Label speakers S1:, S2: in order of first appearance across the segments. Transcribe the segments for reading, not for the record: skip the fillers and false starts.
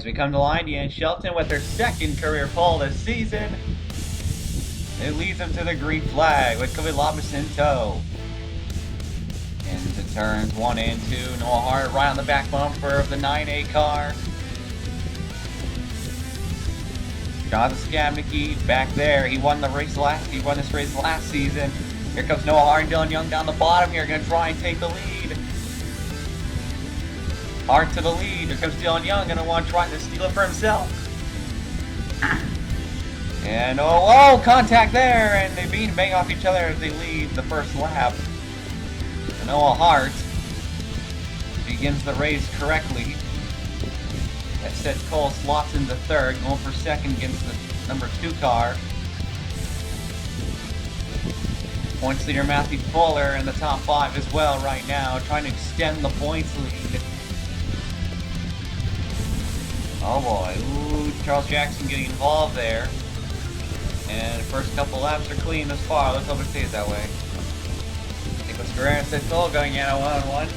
S1: As we come to Lindy and Shelton with their second career pole this season, it leads them to the green flag with Kovilabis in tow. Into turns 1 and 2, Noah Hart right on the back bumper of the 9A car. Jonathan Skabnicki back there. He won this race last season. Here comes Noah Hart and Dylan Young down the bottom here, gonna try and take the lead. Hart to the lead. Here comes Dylan Young, gonna want to try to steal it for himself. And oh, contact there, and they bang off each other as they lead the first lap. And Noah Hart begins the race correctly. That sets Cole slots into third, going for second against the number 2 car. Points leader Matthew Fuller in the top 5 as well right now, trying to extend the points lead. Oh boy, ooh, Charles Jackson getting involved there. And the first couple laps are clean thus far. Let's hope it stays that way. Nicholas Guerrero said Cole going in a 1-on-1.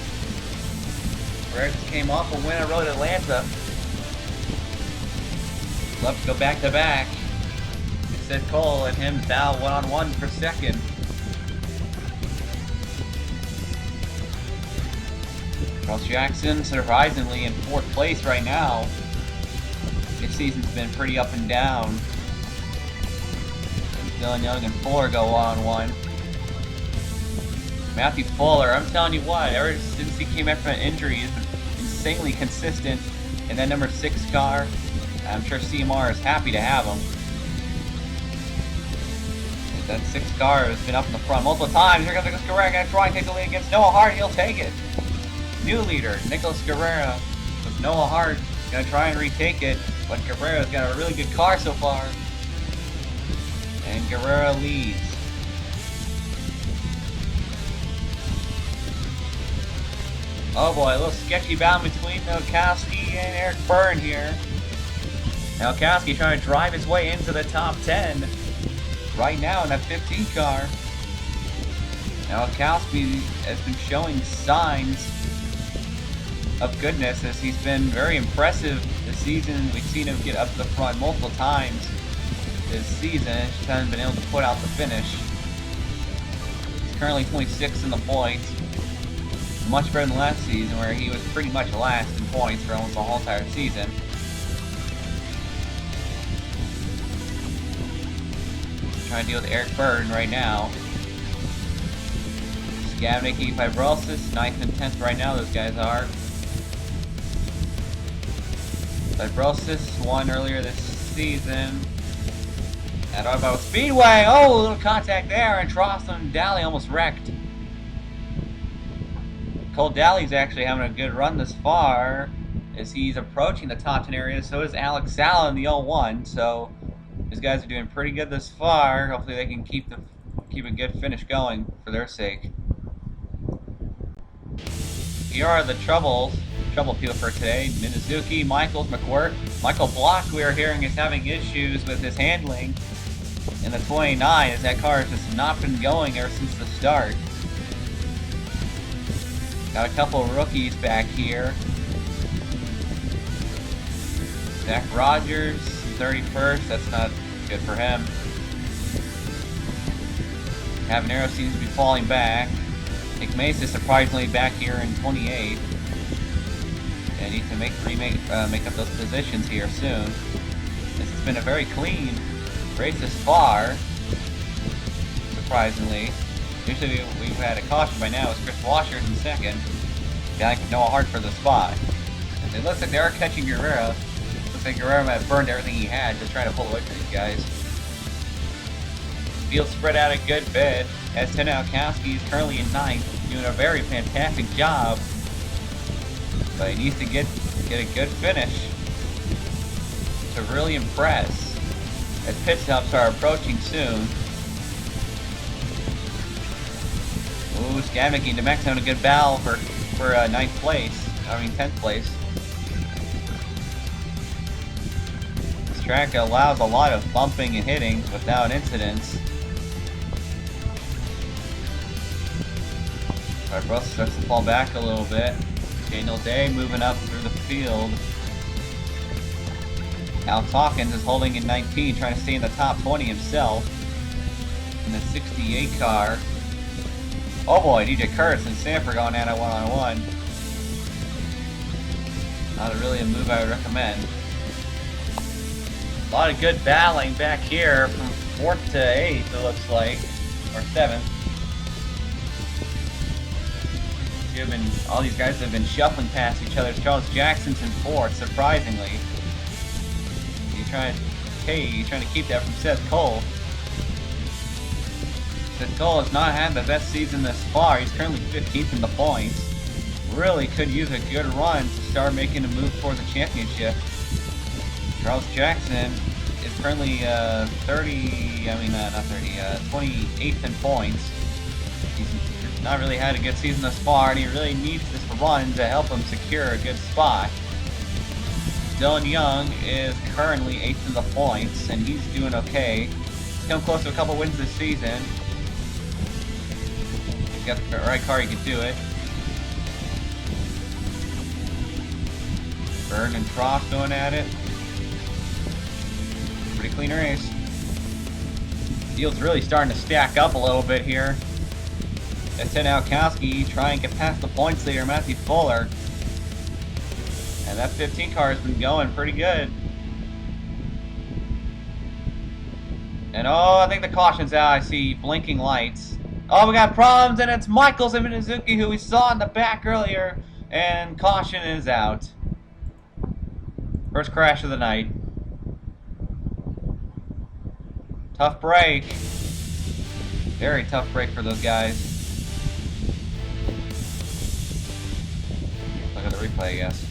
S1: Guerrero just came off a win at Road Atlanta. Love to go back to back. It said Cole and him battle 1-on-1 for second. Charles Jackson surprisingly in 4th place right now. This season's been pretty up and down. Dylan Young and Fuller go 1-on-1. Matthew Fuller, I'm telling you what, ever since he came back from an injury, he's been insanely consistent in that number 6 car. I'm sure CMR is happy to have him. That 6 car has been up in the front multiple times. Here comes Nicholas Guerrero, gonna try and take the lead against Noah Hart. He'll take it. New leader, Nicholas Guerrero, with Noah Hart gonna try and retake it, but Guerrero's got a really good car so far. And Guerrero leads. Oh boy, a little sketchy battle between Nowakowski and Eric Byrne here. Nowakowski trying to drive his way into the top 10 right now in that 15 car. Nowakowski has been showing signs of goodness as he's been very impressive this season. We've seen him get up to the front multiple times this season, just hasn't been able to put out the finish. He's currently 26th in the points. Much better than last season where he was pretty much last in points for almost the whole entire season. Trying to deal with Eric Byrne right now. Skabnicki, Fibrosis, 9th and 10th right now, those guys are. Fibrosis won earlier this season at Autobahn Speedway. Oh, a little contact there, and Troston and Daly almost wrecked. Cole Daly's actually having a good run this far as he's approaching the top 10 area. So is Alex Sala in the 01. So these guys are doing pretty good this far. Hopefully they can keep a good finish going for their sake. Here are the trouble people for today. Minizuki, Michaels, McWhirter. Michael Block, we are hearing, is having issues with his handling in the 29 as that car has just not been going ever since the start. Got a couple of rookies back here. Zach Rogers, 31st. That's not good for him. Habanero seems to be falling back. Nick Mace is surprisingly back here in 28th. And need to make up those positions here soon. This has been a very clean race this far, surprisingly. Usually we've had a caution by now. It's Chris Washers in second. Guy can Noah Hart for the spot. And it looks like they are catching Guerrero. Looks like Guerrero might have burned everything he had to try to pull away from these guys. Field spread out a good bit as Nowakowski is currently in 9th, doing a very fantastic job. But he needs to get a good finish to really impress as pit stops are approaching soon. Ooh, Skabnicki and DeMex having a good battle for 10th place. This track allows a lot of bumping and hitting without incidents. Russ starts to fall back a little bit. Daniel Day moving up through the field. Alex Hawkins is holding in 19, trying to stay in the top 20 himself. In the 68 car. Oh boy, DJ Kurtz and Sanford going at it one-on-one. Not really a move I would recommend. A lot of good battling back here from 4th to 8th, it looks like. Or 7th. All these guys have been shuffling past each other. Charles Jackson's in 4th, surprisingly. He's trying to keep that from Seth Cole. Seth Cole has not had the best season thus far. He's currently 15th in the points. Really could use a good run to start making a move for the championship. Charles Jackson is currently 28th in points. He's not really had a good season thus far, and he really needs this run to help him secure a good spot. Dylan Young is currently 8th in the points, and he's doing okay. He's come close to a couple wins this season. He's got the right car, he can do it. Byrne and Trough going at it. Pretty clean race. Field's really starting to stack up a little bit here. That's Ted Alkowski trying to get past the points leader, Matthew Fuller. And that 15 car has been going pretty good. And oh, I think the caution's out. I see blinking lights. Oh, we got problems, and it's Michaels and Minizuki, who we saw in the back earlier. And caution is out. First crash of the night. Tough break. Very tough break for those guys. Look at the replay, I guess.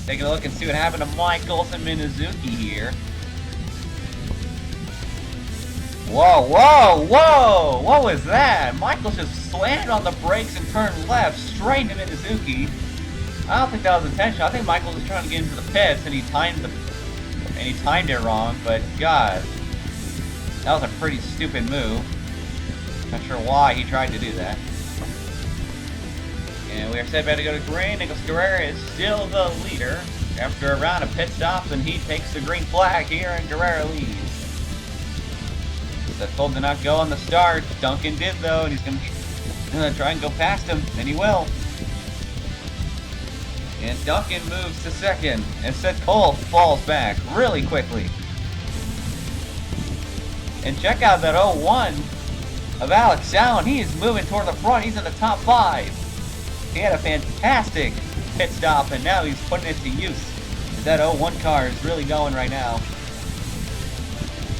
S1: Taking a look and see what happened to Michaels and Minizuki here. Whoa, whoa, whoa! What was that? Michaels just slammed on the brakes and turned left straight to Minizuki. I don't think that was intentional. I think Michaels was trying to get into the pits and he timed it wrong, but God, that was a pretty stupid move. Not sure why he tried to do that. And we are set back to go to green. Nicholas Guerrera is still the leader after a round of pit stops, and he takes the green flag here, and Guerrera leads. Seth Cole did not go on the start. Duncan did, though, and he's going to try and go past him, and he will. And Duncan moves to second, and Seth Cole falls back really quickly. And check out that 01 of Alex Allen. He is moving toward the front. He's in the top 5. He had a fantastic pit stop, and now he's putting it to use. That 01 car is really going right now.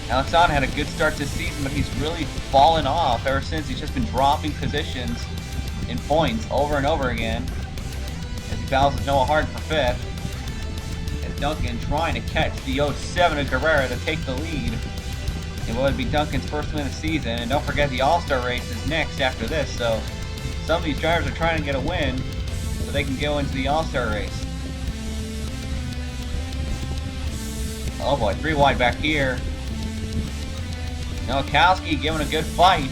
S1: Alex Allen had a good start this season, but he's really fallen off ever since. He's just been dropping positions in points over and over again as he battles with Noah Hart for 5th. As Duncan trying to catch the 07 of Guerrera to take the lead. It would be Duncan's first win of the season, and don't forget the All-Star race is next after this, so some of these drivers are trying to get a win so they can go into the All-Star race. Oh boy, 3 wide back here. Nowakowski giving a good fight.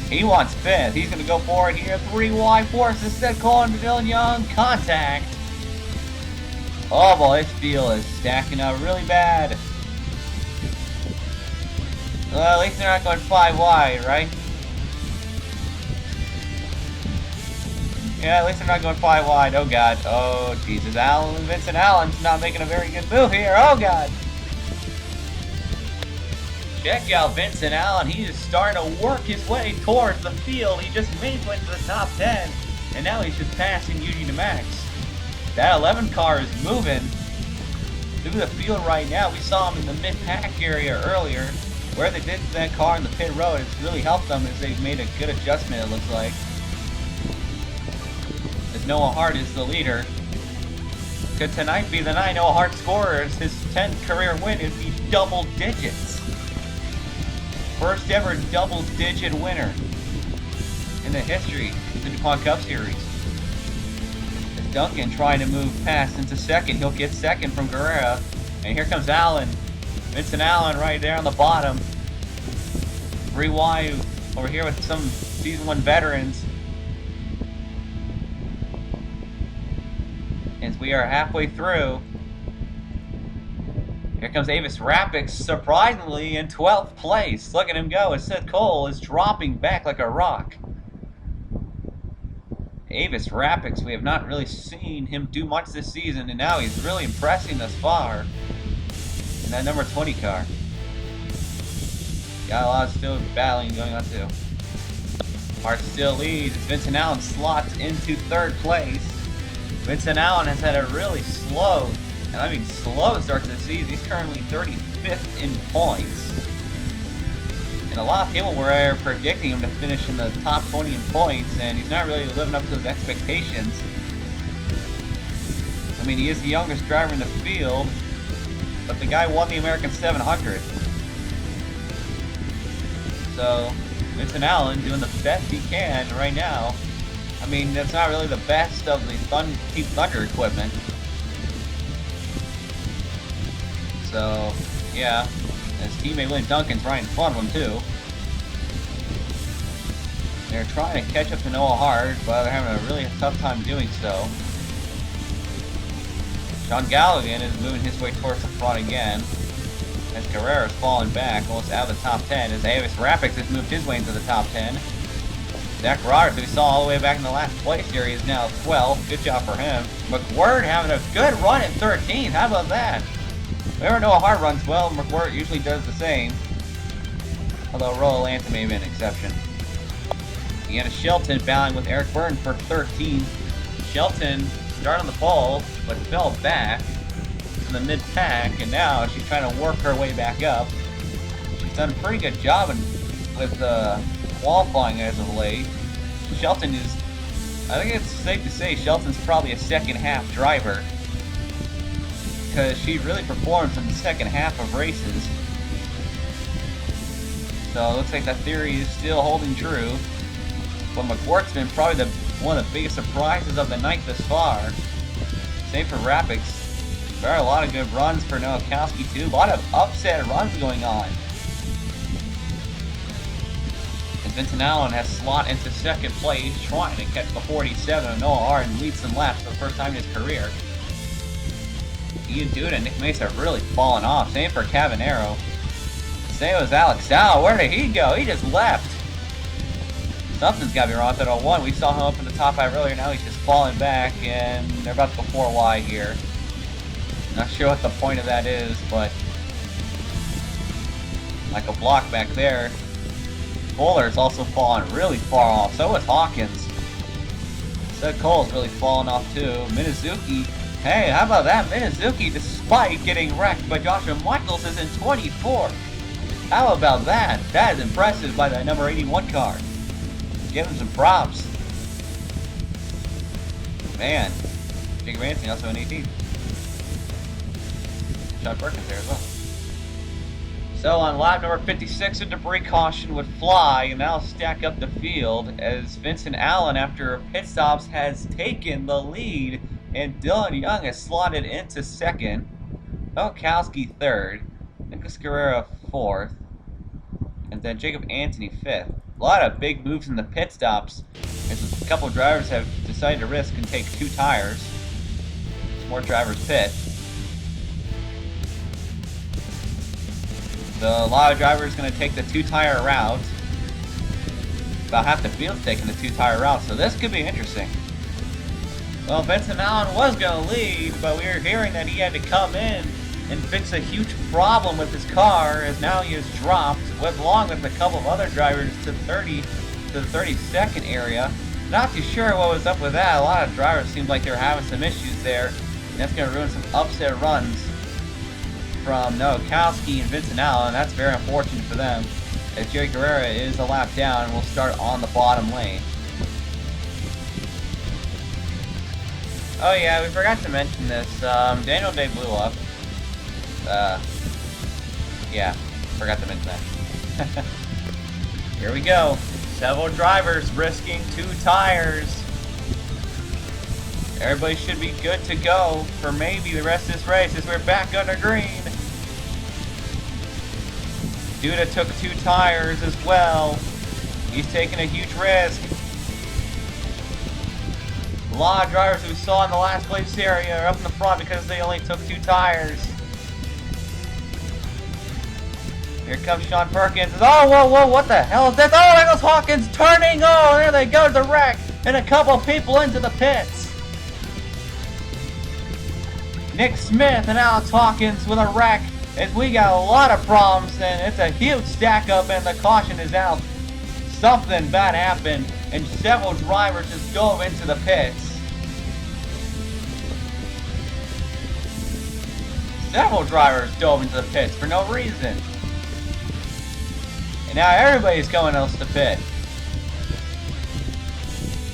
S1: He wants 5th. He's going to go for it here. 3 wide forces. Seth Cole and Dylan Young. Contact. Oh boy, this field is stacking up really bad. Well, at least they're not going 5 wide, right? Yeah, at least they're not going 5 wide. Oh god. Oh Jesus. Vincent Allen's not making a very good move here. Oh god. Check out Vincent Allen. He is starting to work his way towards the field. He just made it to the top 10, and now he's just passing Yuji to Max. That 11 car is moving through the field right now. We saw him in the mid-pack area earlier. Where they did that car in the pit road, it's really helped them as they've made a good adjustment, it looks like. As Noah Hart is the leader. Could tonight be the night Noah Hart scores his 10th career win in the double digits. First ever double-digit winner in the history of the DuPont Cup Series. As Duncan trying to move past into second, he'll get second from Guerrera. And here comes Allen. Vincent Allen right there on the bottom. 3 wide over here with some Season 1 veterans. As we are halfway through. Here comes Avis Rapax, surprisingly in 12th place. Look at him go, as Seth Cole is dropping back like a rock. Avis Rapax, we have not really seen him do much this season, and now he's really impressing thus far in that number 20 car. Got a lot of still battling going on too. Hart still leads. Vincent Allen slots into 3rd place. Vincent Allen has had a really slow, and I mean slow start to the season. He's currently 35th in points. And a lot of people were predicting him to finish in the top 20 in points, and he's not really living up to those expectations. I mean, he is the youngest driver in the field, but the guy won the American 700. So, Vincent Allen doing the best he can right now. I mean, that's not really the best of the Team Thunder equipment. So, yeah. His teammate William Duncan's right in front of him, too. They're trying to catch up to Noah Hart, but they're having a really tough time doing so. Sean Galligan is moving his way towards the front again, as Carrera's falling back, almost out of the top 10, as Avis Rapax has moved his way into the top 10. Zach Rodgers, who we saw all the way back in the last place here, is now 12th. Good job for him. McWhirter having a good run at 13th. How about that? Whenever Noah Hart runs well, McWhirter usually does the same. Although Royal Anthem may be an exception. Deanna Shelton battling with Eric Byrne for 13th. Shelton started on the pole, but fell back in the mid-pack, and now she's trying to work her way back up. She's done a pretty good job with qualifying as of late. Shelton is, I think it's safe to say Shelton's probably a second half driver, because she really performs in the second half of races. So it looks like that theory is still holding true. But McWhirter's been probably one of the biggest surprises of the night thus far. Same for Rapax. There are a lot of good runs for Nowakowski too. A lot of upset runs going on. And Vincent Allen has slot into 2nd place, trying to catch the 47 of Noah Hart and lead some laps for the first time in his career. Ian Duda and Nick Mace have really fallen off. Same for Cavanero. Same as ARCSOA. Where did he go? He just left. Something's got to be wrong with that 01. We saw him up in the top 5 earlier. Now he's just falling back, and they're about to go 4 wide here. Not sure what the point of that is, but like a block back there. Fuller's also fallen really far off. So is Hawkins. Seth Cole's really fallen off too. Minizuki. Hey, how about that? Minizuki, despite getting wrecked by Joshua Michaels, is in 24th. How about that? That is impressive by the number 81 car. Give him some props. Man. Jacob Anthony also in 18th. Sean Perkins there as well. So on lap number 56, a debris caution would fly, and that'll stack up the field as Vincent Allen, after pit stops, has taken the lead, and Dylan Young has slotted into 2nd. Nowakowski 3rd. Nicholas Guerrero 4th. And then Jacob Anthony 5th. A lot of big moves in the pit stops, as a couple of drivers have decided to risk and take 2 tires. Some more drivers pit. So a lot of drivers going to take the 2-tire route. About half the field's taking the 2-tire route, so this could be interesting. Well, Vincent Allen was going to lead, but we were hearing that he had to come in and fix a huge problem with his car, as now he has dropped, along with a couple of other drivers, to the 32nd area. Not too sure what was up with that. A lot of drivers seemed like they were having some issues there, and that's going to ruin some upset runs from Nowakowski and Vincent Allen. That's very unfortunate for them, as Jerry Guerrera is a lap down and will start on the bottom lane. Oh yeah, we forgot to mention this. Daniel Day blew up. Yeah, forgot to mention that. Here we go. Several drivers risking 2 tires. Everybody should be good to go for maybe the rest of this race, as we're back under green. Duda took 2 tires as well. He's taking a huge risk. A lot of drivers who we saw in the last place area are up in the front because they only took 2 tires. Here comes Sean Perkins. Oh, whoa, whoa, what the hell is this? Oh, there goes Hawkins turning. Oh, there they go to the wreck. And a couple people into the pits. Nick Smith and Alex Hawkins with a wreck. As we got a lot of problems, and it's a huge stack up, and the caution is out. Something bad happened, and several drivers just dove into the pits. Several drivers dove into the pits for no reason. And now everybody's going else to pit.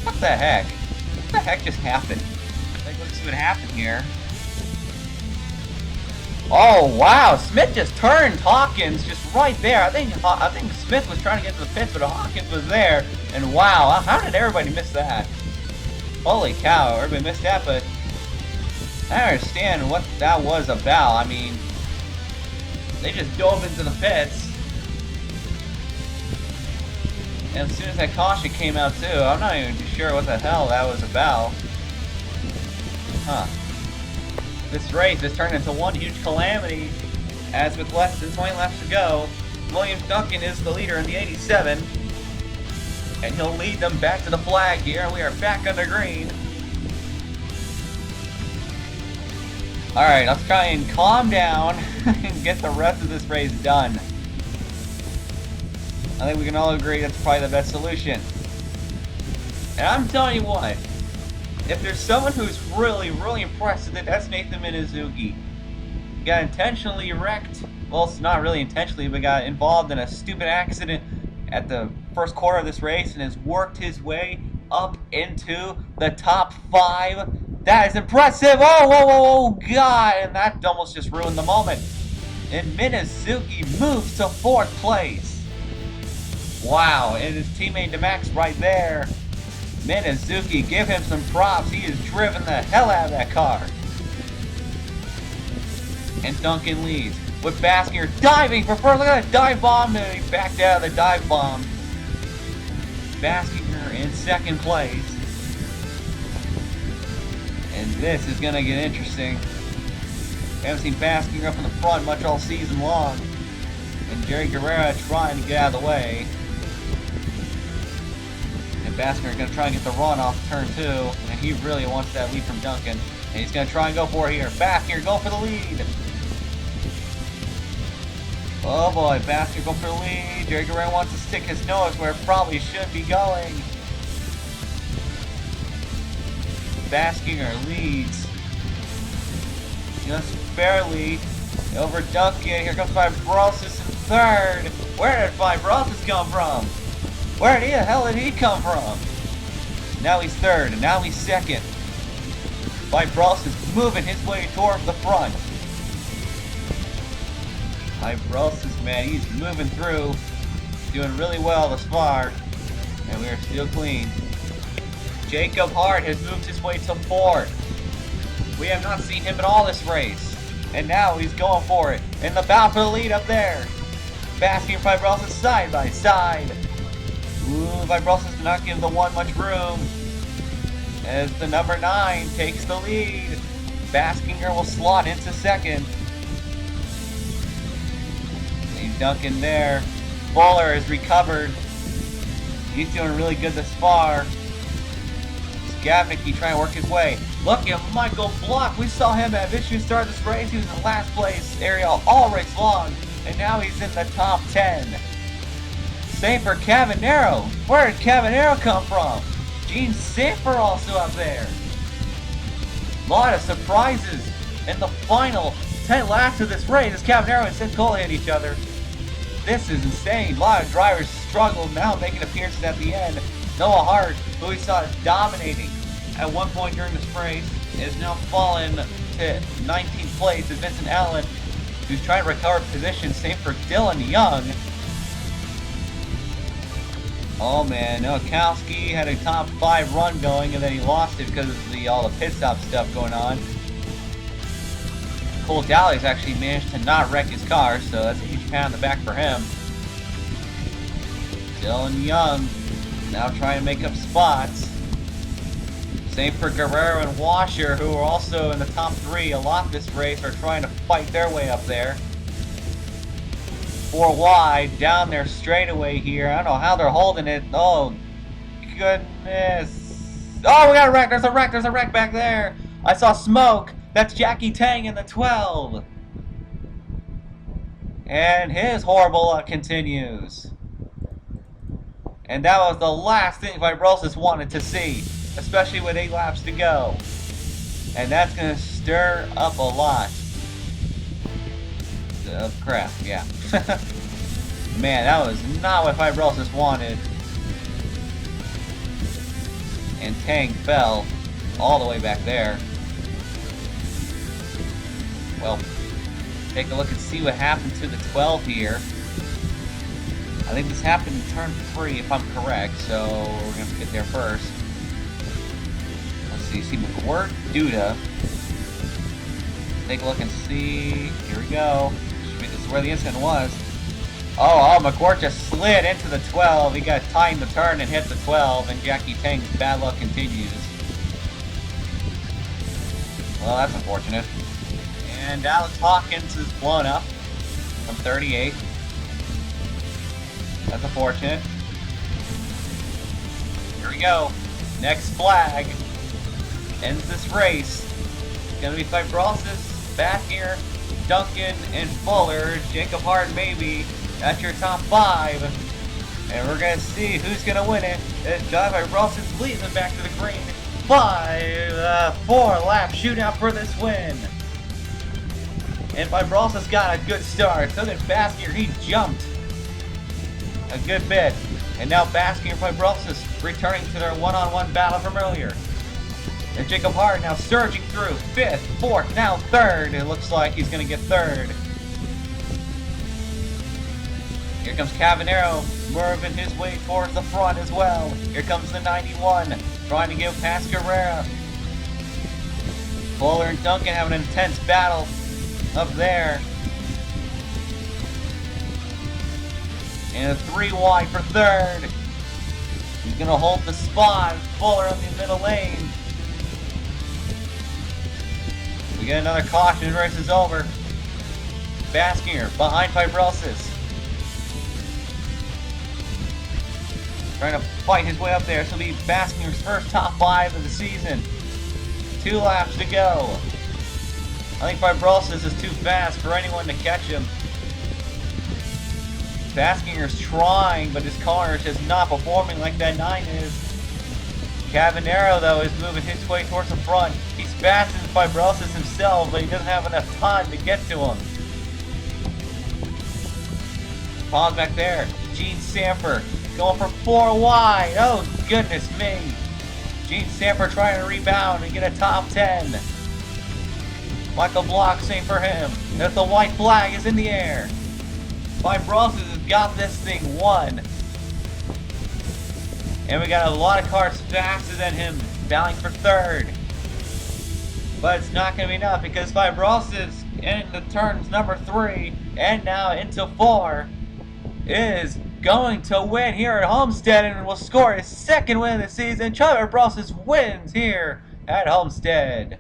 S1: What the heck? What the heck just happened? Let's see what happened here. Oh wow! Smith just turned Hawkins just right there. I think Smith was trying to get to the pits, but Hawkins was there. And wow, how did everybody miss that? Holy cow! Everybody missed that, but I don't understand what that was about. I mean, they just dove into the pits, and as soon as that caution came out too, I'm not even sure what the hell that was about. Huh. This race has turned into one huge calamity, as with less than 20 laps to go, William Duncan is the leader in the 87, and he'll lead them back to the flag here. We are back under green. Alright, let's try and calm down and get the rest of this race done. I think we can all agree that's probably the best solution. And I'm telling you what, if there's someone who's really, really impressed with it, that's Nathan Minizuki. He got intentionally wrecked. Well, it's not really intentionally, but got involved in a stupid accident at the first quarter of this race and has worked his way up into the top 5. That is impressive. Oh, whoa, whoa, whoa, God. And that almost just ruined the moment. And Minizuki moves to 4th place. Wow, and his teammate DeMax right there. Minizuki, give him some props. He has driven the hell out of that car. And Duncan leads with Baskier diving for first. Look at that dive bomb, and he backed out of the dive bomb. Baskier in 2nd place. And this is going to get interesting. We haven't seen Baskier up in the front much all season long. And Jerry Guerrera trying to get out of the way. Baskier is going to try and get the run off turn 2, and he really wants that lead from Duncan. And he's going to try and go for it here. Baskier, go for the lead. Oh boy, Baskier go for the lead. Jerry Guerrero wants to stick his nose where it probably should be going. Baskier leads just barely over Duncan. Here comes Fibrosis in 3rd. Where did Fibrosis come from? Where the hell did he come from? Now he's 3rd, and now he's 2nd. Fibrosis moving his way toward the front. Fibrosis, man, he's moving through. Doing really well thus far. And we are still clean. Jacob Hart has moved his way to 4th. We have not seen him at all this race. And now he's going for it. In the battle for the lead up there. Baskier and Fibrosis side by side. Ooh, Fibrosis did not give the 1 much room. As the number 9 takes the lead. Baskinger will slot into 2nd. Leave Duncan there. Fuller has recovered. He's doing really good thus far. Skavnicki trying to work his way. Look at Michael Block. We saw him have issues start this race. He was in last place area all race long. And now he's in the top 10. Same for Cavanero. Where did Cavanero come from? Gene Safer also up there. A lot of surprises in the final 10 laps of this race as Cavanero and Sid Cole hit each other. This is insane. A lot of drivers struggled now making appearances at the end. Noah Hart, who we saw dominating at one point during this race, is now fallen to 19th place as Vincent Allen, who's trying to recover position. Same for Dylan Young. Oh man, Nowakowski had a top 5 run going and then he lost it because of all the pit stop stuff going on. Cole Dowley's actually managed to not wreck his car, so that's a huge pat on the back for him. Dylan Young now trying to make up spots. Same for Guerrero and Washer, who are also in the top 3 a lot this race, are trying to fight their way up there. 4 wide down their straightaway here. I don't know how they're holding it. Oh, goodness. Oh, we got a wreck. There's a wreck. There's a wreck back there. I saw smoke. That's Jackie Tang in the 12. And his horrible luck continues. And that was the last thing Fibrosis wanted to see, especially with 8 laps to go. And that's going to stir up a lot of crap, yeah. Man, that was not what Fibrosis wanted. And Tang fell all the way back there. Well, take a look and see what happened to the 12 here. I think this happened in turn 3, if I'm correct, so we're going to get there first. Let's see McWhirter, Duda. Take a look and see. Here we go. This is where the incident was. Oh, McWhirter just slid into the 12. He got timed the turn and hit the 12, and Jackie Tang's bad luck continues. Well, that's unfortunate. And Alex Hawkins is blown up from 38. That's unfortunate. Here we go. Next flag ends this race. It's going to be Fibrosis, Bathier, Duncan, and Fuller. Jacob Hart maybe. That's your top 5. And we're going to see who's going to win it. It's John Fibrosis leads them back to the green. 4-lap shootout for this win. And Fibrosis got a good start. So did Baskier. He jumped a good bit. And now Baskier and Fibrosis returning to their one-on-one battle from earlier. And Jacob Hart now surging through 5th, 4th, now 3rd. It looks like he's going to get 3rd. Here comes Cavanero moving his way towards the front as well. Here comes the 91 trying to get past Guerrera. Fuller and Duncan have an intense battle up there. And a 3 wide for 3rd. He's going to hold the spot. Fuller on the middle lane. We get another caution. The race is over. Baskier behind Fibrosis. Trying to fight his way up there. So it'll be Baskier's first top 5 of the season. 2 laps to go. I think Fibrosis is too fast for anyone to catch him. Baskier's trying, but his car is just not performing like that 9 is. Cavanero, though, is moving his way towards the front. He's faster than Fibrosis himself, but he doesn't have enough time to get to him. Paul's back there. Gene Sanford going for 4 wide. Oh, goodness me. Gene Sanford trying to rebound and get a top 10. Michael Block, same for him. As the white flag is in the air. Fibrosis has got this thing won. And we got a lot of cars faster than him, battling for 3rd. But it's not going to be enough because Fibrosis in the turns number 3 and now into 4 is going to win here at Homestead and will score his 2nd win of the season. Fibrosis wins here at Homestead.